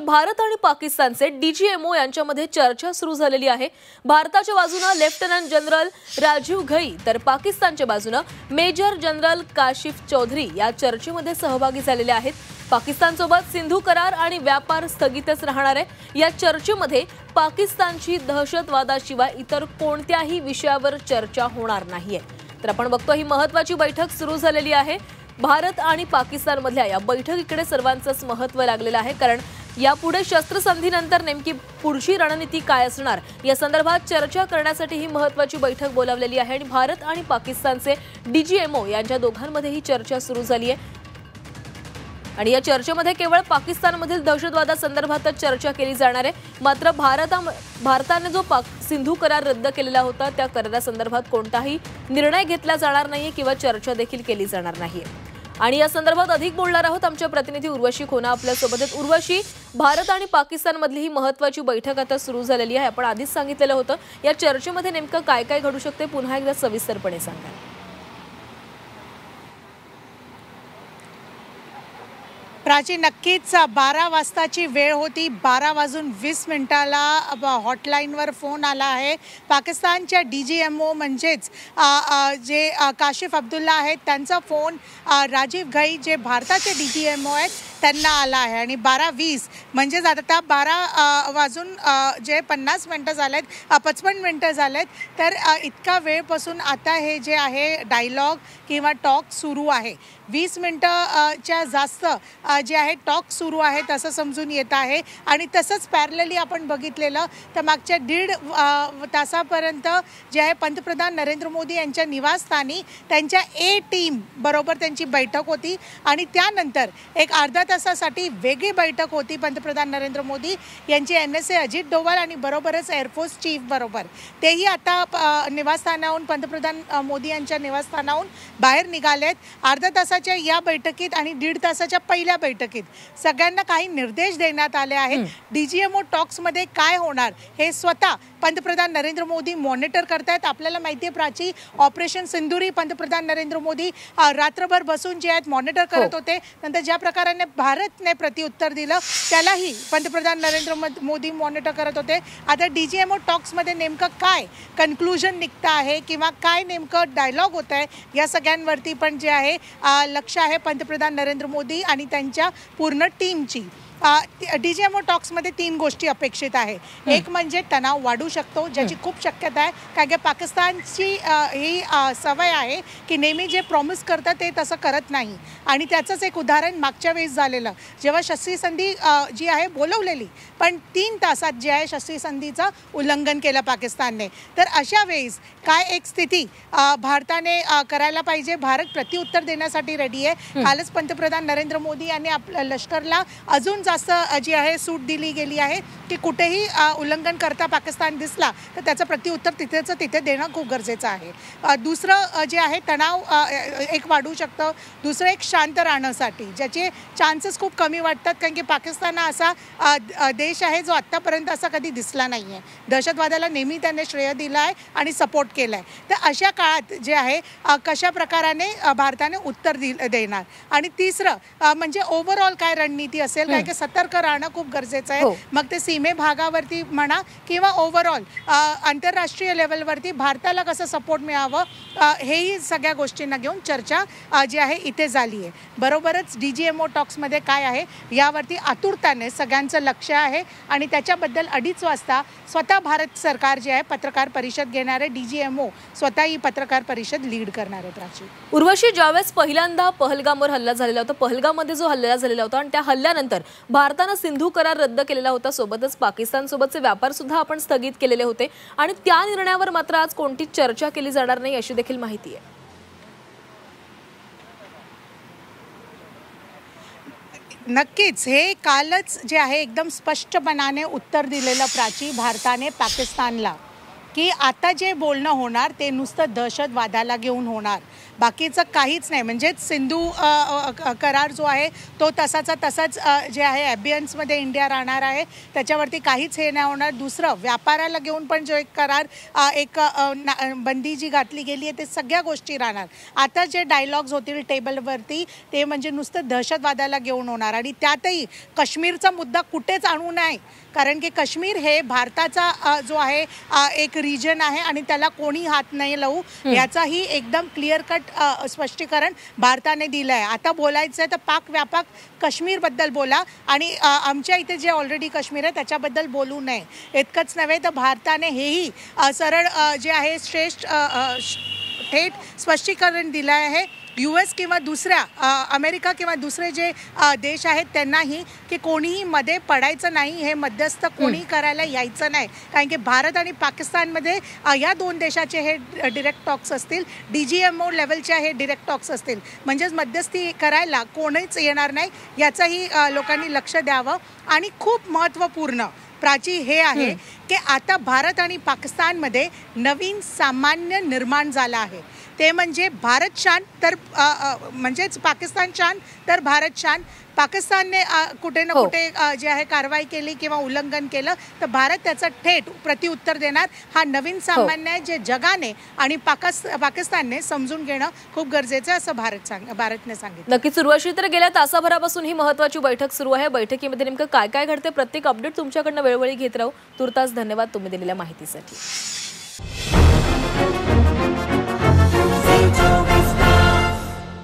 भारत आणि पाकिस्तानचे डीजीएमओ यांच्यामध्ये चर्चा सुरू झालेली आहे। भारताच्या बाजूने लेफ्टनंट जनरल राजीव घई तर पाकिस्तानच्या बाजूने मेजर जनरल काशिफ चौधरी या चर्चेमध्ये सहभागी झालेले आहेत। पाकिस्तानसोबत सिंधू करार आणि व्यापार स्थगितच राहणार आहे। या चर्चेमध्ये पाकिस्तानची दहशतवादाशिवाय इतर कोणत्याही विषयावर चर्चा होणार नाहीये। तर आपण बघतो ही महत्त्वाची बैठक सुरू झालेली आहे। भारत आणि पाकिस्तानमधल्या या बैठकीकडे सर्वांचंच महत्त्व लागलेलं आहे, कारण यापुढे शस्त्रसंधीनंतर नेमकी पुढची रणनीती काय असणार या संदर्भात चर्चा करण्यासाठी ही महत्त्वाची बैठक बोलावलेली आहे। आणि भारत आणि पाकिस्तानचे डीजीएमओ यांच्या दोघांमध्ये ही चर्चा सुरू झाली आहे आणि या चर्चेमध्ये केवळ पाकिस्तानमधील दहशतवादासंदर्भातच चर्चा केली जाणार आहे। मात्र भारताने जो सिंधू करार रद्द केलेला होता त्या करारासंदर्भात कोणताही निर्णय घेतला जाणार नाहीये किंवा चर्चा देखील केली जाणार नाहीये। आणि या संदर्भात अधिक बोलणार आहोत आमच्या प्रतिनिधी उर्वशी खोना आपल्या सोबत आहेत। उर्वशी, भारत आणि पाकिस्तानमधली ही महत्त्वाची बैठक आता सुरू झालेली आहे। आपण आधीच सांगितलेलं होतं, या चर्चेमध्ये नेमकं काय काय घडू शकते पुन्हा एकदा सविस्तरपणे सांगा। प्राची, नक्कीच 12 वाजताची वेळ होती। 12:20 हॉटलाईनवर फोन आला आहे। पाकिस्तानच्या डीजीएमओ म्हणजेच जे काशिफ अब्दुल्ला आहेत त्यांचा फोन राजीव घई जे भारताचे डीजीएमओ आहेत त्यांना आला आहे। आणि 12:20 म्हणजेच आता 12:50 झालेत, 55 मिनिटं झालेत। तर इतका वेळपासून आता हे जे आहे डायलॉग किंवा टॉक सुरू आहे। 20 मिनिटाच्या जास्त जे आहे टॉक सुरू आहे असं समजून येत आहे। आणि तसंच पॅरलली आपण बघितलेलं तर मागच्या 1.5 तासापर्यंत जे आहे पंतप्रधान नरेंद्र मोदी यांच्या निवासस्थानी त्यांच्या टीम बरोबर त्यांची बैठक होती। आणि त्यानंतर एक अर्धा तासासाठी वेगळी बैठक होती पंतप्रधान नरेंद्र मोदी यांची NSA अजित डोवाल आणि बरोबरच एअरफोर्स चीफ बरोबर। तेही आता निवासस्थानाहून पंतप्रधान मोदी यांच्या निवासस्थानाहून बाहेर निघालेत। अर्धा तासाच्या या बैठकीत आणि 1.5 तासाच्या पहिल्या बैठकीत सगळ्यांना काही निर्देश देण्यात आले आहेत। डीजीएमओ टॉक्समध्ये काय होणार हे स्वतः पंतप्रधान नरेंद्र मोदी मॉनिटर करतायत। आपल्याला माहिती आहे प्राची, ऑपरेशन सिंदूरी पंतप्रधान नरेंद्र मोदी रात्रभर बसून जे आहेत मॉनिटर करत होते। नंतर ज्या प्रकाराने भारतने प्रत्युत्तर दिलं त्यालाही पंतप्रधान नरेंद्र मोदी मॉनिटर करत होते। आता डीजीएमओ टॉक्समध्ये नेमकं काय कन्क्लुजन निघतं आहे किंवा काय नेमकं डायलॉग होत आहे या सगळ्यांवरती पण जे आहे लक्ष आहे पंतप्रधान नरेंद्र मोदी आणि त्यांच्या पूर्ण टीमची। डीजीएमओ टॉक्समध्ये 3 गोष्टी अपेक्षित आहे। एक म्हणजे तणाव वाढू शकतो, ज्याची खूप शक्यता आहे, कारण की पाकिस्तानची ही सवय आहे की नेहमी जे प्रॉमिस करतात ते तसं करत नाही। आणि त्याचंच एक उदाहरण मागच्या वेळेस झालेलं, जेव्हा शस्त्रसंधी जी आहे बोलवलेली पण 3 तासात जे आहे शस्त्रसंधीचं उल्लंघन केलं पाकिस्तानने। तर अशा वेळेस काय एक स्थिती भारताने करायला पाहिजे। भारत प्रत्युत्तर देण्यासाठी रेडी आहे। कालच पंतप्रधान नरेंद्र मोदी यांनी आपल्या लष्करला अजून जास्त जी आहे सूट दिली गेली आहे की कुठेही उल्लंघन करता पाकिस्तान दिसला तर त्याचं प्रत्युत्तर तिथे देणं खूप गरजेचं आहे। दुसरं जे आहे तणाव एक वाढू शकतं। दुसरं एक शांत राहण्यासाठी ज्याचे चान्सेस खूप कमी वाटतात, कारण की पाकिस्तान हा असा देश आहे जो आत्तापर्यंत असा कधी दिसला नाही आहे। दहशतवादाला नेहमी त्याने श्रेय दिलं आहे आणि सपोर्ट केला आहे। तर अशा काळात जे आहे कशा प्रकाराने भारताने उत्तर देणार। आणि तिसरं म्हणजे ओव्हरऑल काय रणनीती असेल, काय की सतर्क राहणं खूप गरजेचं आहे। मग ते सीमे भागावरती म्हणा किंवा ओव्हरऑल आंतरराष्ट्रीय लेवलवरती भारताला कसं सपोर्ट मिळावं हेही सगळ्या गोष्टींना घेऊन चर्चा जी आहे इथे झाली आहे। बरोबरच डीजीएमओ टॉक्समध्ये काय आहे यावरती आतुरताने सगळ्यांचं लक्ष आहे। आणि त्याच्याबद्दल 2:30 वाजता स्वतः भारत सरकार जे आहे पत्रकार परिषद घेणार आहे। डीजीएमओ स्वतः ही पत्रकार परिषद लीड करणार आहे। प्राची, उर्वशी, ज्यावेळेस पहिल्यांदा पहलगामवर हल्ला झालेला होता, पहलगाममध्ये जो हल्ला झालेला होता आणि त्या हल्ल्यानंतर भारताने सिंधू करार रद्द केलेला होता, सोबतच पाकिस्तान सोबतचे व्यापार सुद्धा आपण स्थगित केलेले होते आणि त्या निर्णयावर मात्र आज कोणतीच चर्चा केली जाणार नाही अशी देखील माहिती आहे। नक्कीच हे कालच जे आहे एकदम स्पष्टपणाने उत्तर दिलेलं प्राची भारताने पाकिस्तानला की आता जे बोलणं होणार ते नुसतं दहशतवादाला घेऊन होणार। बाकीचं काहीच नाही. म्हणजेच सिंधू करार जो आहे तो तसाचा तसाच जे आहे ॲबियन्समध्ये इंडिया राहणार आहे, त्याच्यावरती काहीच हे नाही होणार. दुसरं व्यापाराला घेऊन पण जो एक करार एक बंदी जी घातली गेली आहे ते सगळ्या गोष्टी राहणार. आता जे डायलॉग्स होतील टेबलवरती ते म्हणजे नुसतं दहशतवादाला घेऊन होणार आणि त्यातही काश्मीरचा मुद्दा कुठेच आणू नये, कारण की काश्मीर हे भारताचा जो आहे एक रिजन आहे आणि त्याला कोणी हात नाही लावू याचाही एकदम क्लिअर कट स्पष्टीकरण भारताने दिलं आहे. आता बोलायचं आहे तर पाक व्यापक काश्मीरबद्दल बोला आणि आमच्या इथे जे ऑलरेडी काश्मीर आहे त्याच्याबद्दल बोलू नये. इतकंच नव्हे तर भारताने हेही सरळ जे आहे श्रेष्ठ थेट स्पष्टीकरण दिलं आहे US किंवा दुसऱ्या अमेरिका किंवा दुसरे जे देश आहेत त्यांनाही की कोणीही मध्ये पडायचं नाही, हे मध्यस्थ कोणी करायला यायचं नाही. कारण की भारत आणि पाकिस्तानमध्ये या दोन देशाचे हे डिरेक्ट टॉक्स असतील, DGMO लेवलचे हे डिरेक्ट टॉक्स असतील. म्हणजेच मध्यस्थी करायला कोणीच येणार नाही याचंही लोकांनी लक्ष द्यावं. आणि खूप महत्त्वपूर्ण प्राची हे आहे की आता भारत आणि पाकिस्तानमध्ये नवीन सामान्य निर्माण झाला आहे. ते म्हणजे भारत शांत तर म्हणजेच पाकिस्तान शांत तर भारत शांत. पाकिस्तानने कुठे ना कुठे जे आहे कारवाई केली किंवा उल्लंघन केलं तर भारत त्याचं थेट प्रत्युत्तर देणार. हा नवीन सामान्य आहे जे जगाने आणि पाकिस्तानने समजून घेणं खूप गरजेचं आहे असं भारतने सांगितलं. नक्कीच सुरुवाती तर गेल्या तासाभरापासून ही महत्त्वाची बैठक सुरू आहे. बैठकीमध्ये नेमकं काय काय घडते प्रत्येक अपडेट तुमच्याकडनं वेळोवेळी घेत राहू. तुर्तास धन्यवाद तुम्ही दिलेल्या माहितीसाठी.